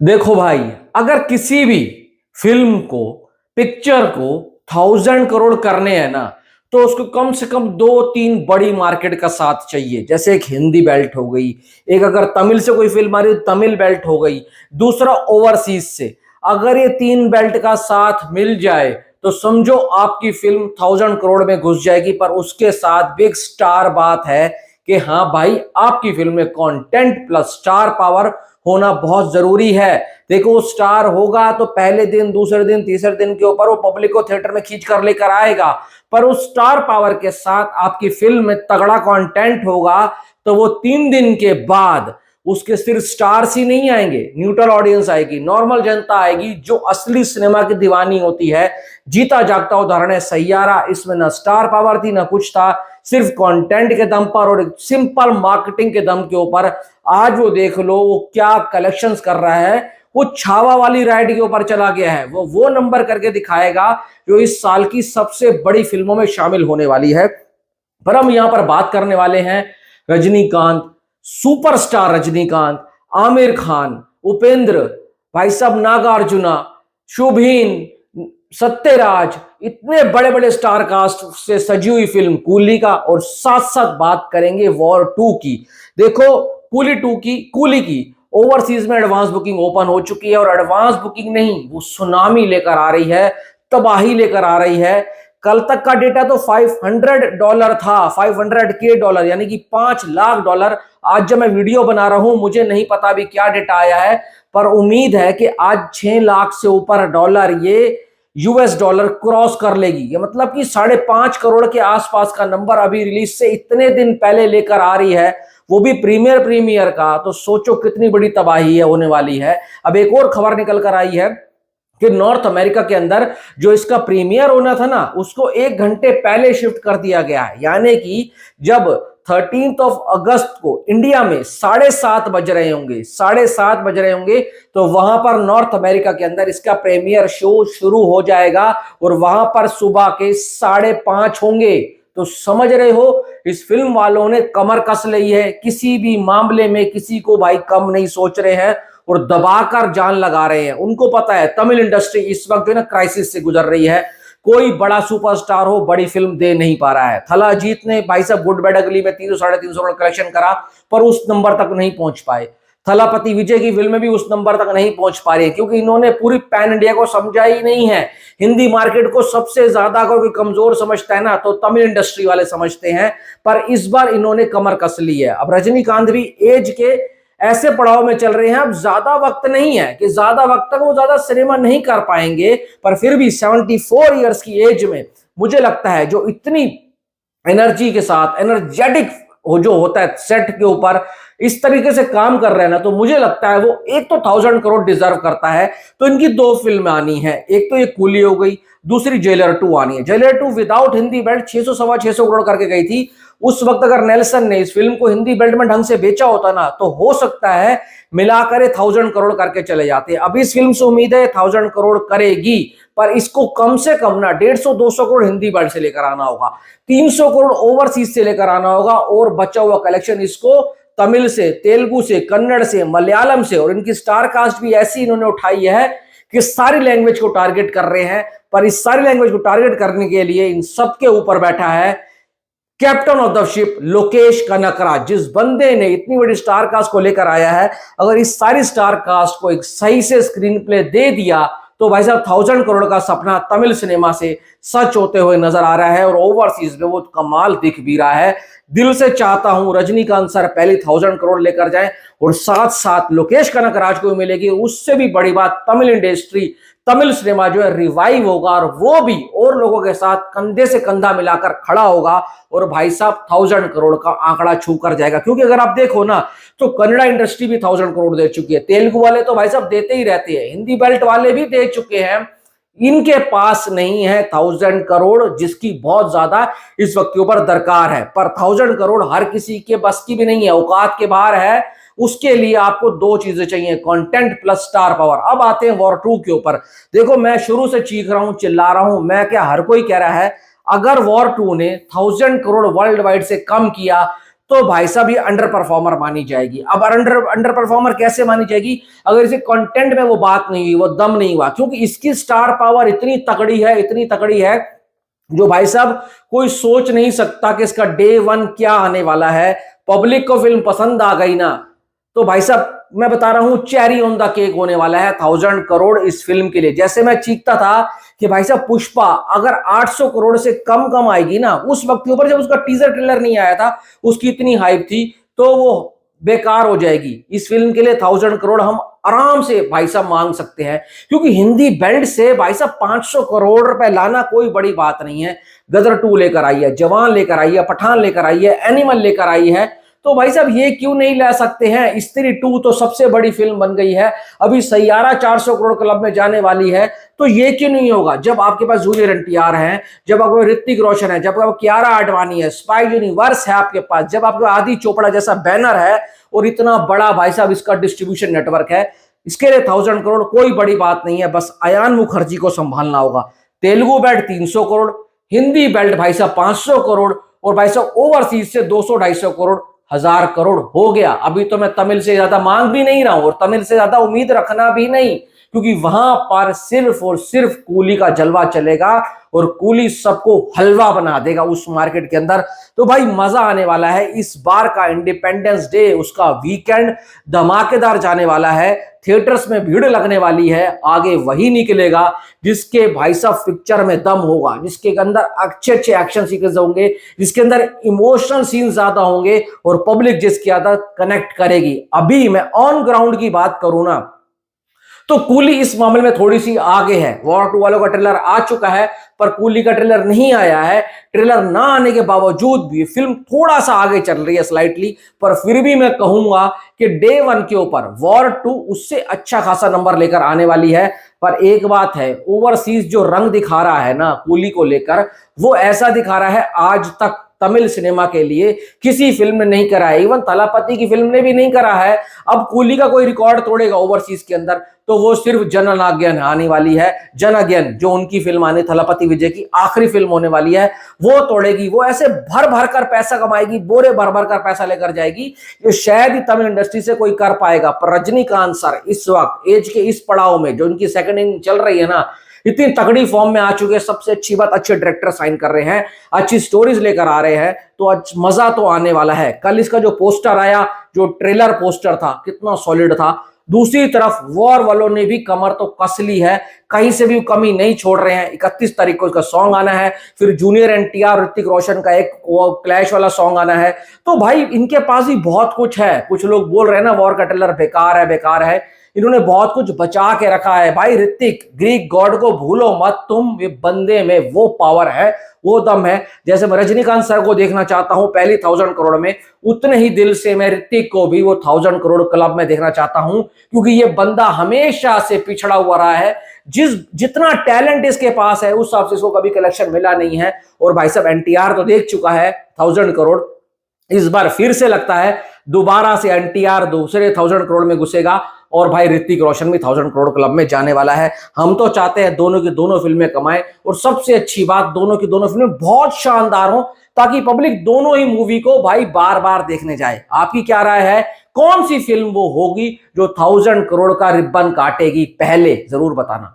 देखो भाई, अगर किसी भी फिल्म को, पिक्चर को 1000 करोड़ करने हैं ना, तो उसको कम से कम दो तीन बड़ी मार्केट का साथ चाहिए। जैसे एक हिंदी बेल्ट हो गई, एक अगर तमिल से कोई फिल्म आ रही तो तमिल बेल्ट हो गई, दूसरा ओवरसीज से। अगर ये तीन बेल्ट का साथ मिल जाए तो समझो आपकी फिल्म 1000 करोड़ में घुस जाएगी। पर उसके साथ बिग स्टार बात है कि हाँ भाई, आपकी फिल्म में कंटेंट प्लस स्टार पावर होना बहुत जरूरी है। देखो, स्टार होगा तो पहले दिन, दूसरे दिन, तीसरे दिन के ऊपर वो पब्लिक को थिएटर में खींच कर लेकर आएगा। पर उस स्टार पावर के साथ आपकी फिल्म में तगड़ा कंटेंट होगा तो वो 3 दिन के बाद उसके सिर्फ स्टार्स ही नहीं आएंगे, न्यूट्रल ऑडियंस आएगी, नॉर्मल जनता आएगी जो असली सिनेमा की दीवानी होती है। जीता जागता उदाहरण है सैयारा। इसमें ना स्टार पावर थी ना कुछ था, सिर्फ कंटेंट के दम पर और सिंपल मार्केटिंग के दम के ऊपर आज वो देख लो वो क्या कलेक्शंस कर रहा है। वो छावा वाली राइड के ऊपर चला गया है। वो नंबर करके दिखाएगा जो इस साल की सबसे बड़ी फिल्मों में शामिल होने वाली है। पर हम यहां पर बात करने वाले हैं रजनीकांत, सुपरस्टार रजनीकांत, आमिर खान, उपेंद्र, भाई साहब नागार्जुना, शुभीन, सत्यराज, इतने बड़े बड़े स्टार कास्ट से सजी हुई फिल्म कूली का। और साथ साथ बात करेंगे वॉर 2 की। देखो, कूली की ओवरसीज में एडवांस बुकिंग ओपन हो चुकी है और एडवांस बुकिंग नहीं, वो सुनामी लेकर आ रही है, तबाही लेकर आ रही है। कल तक का डेटा तो $500 था, $500K, यानी कि $5 लाख। आज जब मैं वीडियो बना रहा हूं मुझे नहीं पता अभी क्या डेटा आया है, पर उम्मीद है कि आज 6 लाख से ऊपर डॉलर ये यूएस डॉलर क्रॉस कर लेगी। ये मतलब कि 5.5 करोड़ के आसपास का नंबर अभी रिलीज से इतने दिन पहले लेकर आ रही है, वो भी प्रीमियर का। तो सोचो कितनी बड़ी तबाही है होने वाली है। अब एक और खबर निकल कर आई है कि नॉर्थ अमेरिका के अंदर जो इसका प्रीमियर होना था ना, उसको 1 घंटे पहले शिफ्ट कर दिया गया है। यानी कि जब 13 अगस्त को इंडिया में 7:30 बज रहे होंगे, 7:30 बज रहे होंगे, तो वहां पर नॉर्थ अमेरिका के अंदर इसका प्रीमियर शो शुरू हो जाएगा और वहां पर सुबह के 5:30 होंगे। तो समझ रहे हो, इस फिल्म वालों ने कमर कस ली है, किसी भी मामले में किसी को भाई कम नहीं सोच रहे हैं और दबाकर जान लगा रहे हैं। उनको पता है तमिल इंडस्ट्री इस वक्त जो है ना क्राइसिस से गुजर रही है। कोई बड़ा सुपरस्टार हो बड़ी फिल्म दे नहीं पा रहा है। थला अजीत ने भाई साहब गुड बैड अगली में 300 साढ़े 300 करोड़ कलेक्शन करा, पर उस नंबर तक नहीं पहुंच पाए। थलापति विजय की फिल्म भी उस नंबर तक नहीं पहुंच पा रही है क्योंकि इन्होंने पूरी पैन इंडिया को समझा ही नहीं है। हिंदी मार्केट को सबसे ज्यादा अगर कोई कमजोर समझता है ना तो तमिल इंडस्ट्री वाले समझते हैं। पर इस बार इन्होंने कमर कस ली है। अब रजनीकांत भी एज के ऐसे पड़ाव में चल रहे हैं, अब ज्यादा वक्त नहीं है कि ज्यादा वक्त तक वो ज्यादा सिनेमा नहीं कर पाएंगे। पर फिर भी 74 ईयर्स की एज में मुझे लगता है जो इतनी एनर्जी के साथ, एनर्जेटिक हो जो होता है सेट के ऊपर, इस तरीके से काम कर रहे हैं ना, तो मुझे लगता है वो एक तो 1000 करोड़ डिजर्व करता है। तो इनकी दो फिल्में आनी है, एक तो ये कूली हो गई, दूसरी जेलर 2 आनी है। जेलर 2 विदाउट हिंदी बेल्ट 600 सवा 600 करोड़ करके गई थी। उस वक्त अगर नेल्सन ने इस फिल्म को हिंदी बेल्ट में ढंग से बेचा होता ना, तो हो सकता है मिलाकर 1000 करोड़ करके चले जाते। अब इस फिल्म से उम्मीद है 1000 करोड़ करेगी, पर इसको कम से कम ना 150-200 करोड़ हिंदी बेल्ट से लेकर आना होगा, 300 करोड़ ओवरसीज से लेकर आना होगा और बचा हुआ कलेक्शन इसको तमिल से, तेलुगु से, कन्नड़ से, मलयालम से, और इनकी स्टार कास्ट भी ऐसी इन्होंने उठाई है कि सारी लैंग्वेज को टारगेट कर रहे हैं। पर इस सारी लैंग्वेज को टारगेट करने के लिए इन सबके ऊपर बैठा है captain of the ship Lokesh Kanakraj. जिस बंदे ने इतनी बड़ी स्टार कास्ट को लेकर आया है, अगर इस सारी स्टार कास्ट को एक सही से स्क्रीन प्ले दे दिया तो भाई साहब 1000 करोड़ का सपना तमिल सिनेमा से सच होते हुए नजर आ रहा है और ओवरसीज में वो कमाल दिख भी रहा है। दिल से चाहता हूं रजनीकांत सर पहले 1000 करोड़ लेकर जाएं और साथ साथ लोकेश कनकराज को मिलेगी। उससे भी बड़ी बात, तमिल इंडस्ट्री, तमिल सिनेमा जो है रिवाइव होगा और वो भी और लोगों के साथ कंधे से कंधा मिलाकर खड़ा होगा और भाई साहब 1000 करोड़ का आंकड़ा छू कर जाएगा। क्योंकि अगर आप देखो ना तो कन्नड़ा इंडस्ट्री भी 1000 करोड़ दे चुकी है, तेलुगु वाले तो भाई साहब देते ही रहते हैं, हिंदी बेल्ट वाले भी दे चुके हैं। इनके पास नहीं है 1000 करोड़, जिसकी बहुत ज्यादा इस वक्त के ऊपर दरकार है। पर 1000 करोड़ हर किसी के बस की भी नहीं है, औकात के बाहर है। उसके लिए आपको दो चीजें चाहिए, कंटेंट प्लस स्टार पावर। अब आते हैं वॉर 2 के ऊपर। देखो, मैं शुरू से चीख रहा हूं, चिल्ला रहा हूं, मैं क्या हर कोई कह रहा है, अगर वॉर 2 ने 1000 करोड़ वर्ल्ड वाइड से कम किया तो भाई साहब ये अंडर परफॉर्मर मानी जाएगी। अब अंडर परफॉर्मर कैसे मानी जाएगी? अगर इसे कंटेंट में वो बात नहीं हुई, वो दम नहीं हुआ, क्योंकि इसकी स्टार पावर इतनी तगड़ी है, इतनी तगड़ी है, जो भाई साहब कोई सोच नहीं सकता कि इसका डे वन क्या आने वाला है। पब्लिक को फिल्म पसंद आ गई ना, तो भाई साहब मैं बता रहा हूं चेरी ऑन द केक होने वाला है 1000 करोड़ इस फिल्म के लिए। जैसे मैं चीखता था कि भाई साहब पुष्पा अगर 800 करोड़ से कम आएगी ना, उस वक्त के ऊपर जब उसका टीजर ट्रेलर नहीं आया था, उसकी इतनी हाइप थी, तो वो बेकार हो जाएगी। इस फिल्म के लिए 1000 करोड़ हम आराम से भाई साहब मांग सकते हैं, क्योंकि हिंदी बेल्ट से भाई साहब 500 करोड़ रुपए लाना कोई बड़ी बात नहीं है। गदर 2 लेकर आई है, जवान लेकर आई है, पठान लेकर आई है, एनिमल लेकर आई है, तो भाई साहब ये क्यों नहीं ला सकते हैं? स्त्री 2 तो सबसे बड़ी फिल्म बन गई है, अभी सैयारा 400 करोड़ क्लब में जाने वाली है, तो ये क्यों नहीं होगा? जब आपके पास जूनियर एनटीआर है, जब आपके पास ऋतिक रोशन है, जब आपको कियारा आडवाणी है, स्पाई यूनिवर्स है आपके पास, जब आपके आदि चोपड़ा जैसा बैनर है, और इतना बड़ा भाई साहब इसका डिस्ट्रीब्यूशन नेटवर्क है, इसके लिए 1000 करोड़ कोई बड़ी बात नहीं है। बस अयान मुखर्जी को संभालना होगा। तेलुगु बेल्ट 300 करोड़, हिंदी बेल्ट भाई साहब 500 करोड़, और भाई साहब ओवरसीज से 200-250 करोड़, 1000 करोड़ हो गया। अभी तो मैं तमिल से ज्यादा मांग भी नहीं रहा हूं, और तमिल से ज्यादा उम्मीद रखना भी नहीं, क्योंकि वहां पर सिर्फ और सिर्फ कूली का जलवा चलेगा, और कूली सबको हलवा बना देगा उस मार्केट के अंदर। तो भाई मजा आने वाला है। इस बार का इंडिपेंडेंस डे, उसका वीकेंड धमाकेदार जाने वाला है। थिएटर्स में भीड़ लगने वाली है। आगे वही निकलेगा जिसके भाई साहब पिक्चर में दम होगा, जिसके अंदर अच्छे अच्छे एक्शन सीक्वेंस होंगे, जिसके अंदर इमोशनल सीन ज्यादा होंगे, और पब्लिक जिसके अंदर कनेक्ट करेगी। अभी मैं ऑन ग्राउंड की बात करूं ना, तो कूली इस मामले में थोड़ी सी आगे है। वॉर 2 वालों का ट्रेलर आ चुका है, पर कूली का ट्रेलर नहीं आया है। ट्रेलर ना आने के बावजूद भी फिल्म थोड़ा सा आगे चल रही है स्लाइटली, पर फिर भी मैं कहूंगा कि डे 1 के ऊपर वॉर 2 उससे अच्छा खासा नंबर लेकर आने वाली है। पर एक बात है, ओवरसीज जो रंग दिखा रहा है ना कूली को लेकर, वो ऐसा दिखा रहा है आज तक तमिल सिनेमा के लिए किसी फिल्म ने नहीं करा है। इवन तलापति की फिल्म ने भी नहीं करा है। अब कूली का कोई रिकॉर्ड तोड़ेगा ओवरसीज के अंदर, तो वो सिर्फ जननायक आने वाली है। जननायक जो उनकी फिल्म आने, थलापति विजय की आखिरी फिल्म होने वाली है, वो तोड़ेगी। वो ऐसे भर भर कर पैसा कमाएगी, बोरे भर भर कर पैसा लेकर जाएगी, जो शायद ही तमिल इंडस्ट्री से कोई कर पाएगा। पर रजनीकांत सर इस वक्त एज के इस पड़ाव में, जो उनकी सेकंड इनिंग चल रही है ना, इतनी तगड़ी फॉर्म में आ चुके हैं। सबसे अच्छी बात, अच्छे डायरेक्टर साइन कर रहे हैं, अच्छी स्टोरीज लेकर आ रहे हैं, तो आज मजा तो आने वाला है। कल इसका जो पोस्टर आया, जो ट्रेलर पोस्टर था, कितना सॉलिड था। दूसरी तरफ वॉर वालों ने भी कमर तो कस ली है, कहीं से भी कमी नहीं छोड़ रहे हैं। 31 तारीख को इसका सॉन्ग आना है, फिर जूनियर एनटीआर ऋतिक रोशन का एक क्लैश वाला सॉन्ग आना है। तो भाई इनके पास भी बहुत कुछ है। कुछ लोग बोल रहे हैं ना वॉर का ट्रेलर बेकार है, बेकार है, इन्होंने बहुत कुछ बचा के रखा है। भाई ऋतिक, ग्रीक गॉड को भूलो मत तुम, ये बंदे में वो पावर है, वो दम है। जैसे मैं रजनीकांत सर को देखना चाहता हूं पहली 1000 करोड़ में, उतने ही दिल से मैं ऋतिक को भी वो 1000 करोड़ क्लब में देखना चाहता हूं, क्योंकि ये बंदा हमेशा से पिछड़ा हुआ रहा है। जितना टैलेंट इसके पास है, उस हिसाब से इसको कभी कलेक्शन मिला नहीं है। और भाई साहब एनटीआर तो देख चुका है 1000 करोड़, इस बार फिर से लगता है दोबारा से एनटीआर दूसरे 1000 करोड़ में घुसेगा, और भाई ऋतिक रोशन भी 1000 करोड़ क्लब में जाने वाला है। हम तो चाहते हैं दोनों की दोनों फिल्में कमाएं, और सबसे अच्छी बात, दोनों की दोनों फिल्में बहुत शानदार हो, ताकि पब्लिक दोनों ही मूवी को भाई बार बार देखने जाए। आपकी क्या राय है? कौन सी फिल्म वो होगी जो 1000 करोड़ का रिबन काटेगी? पहले जरूर बताना।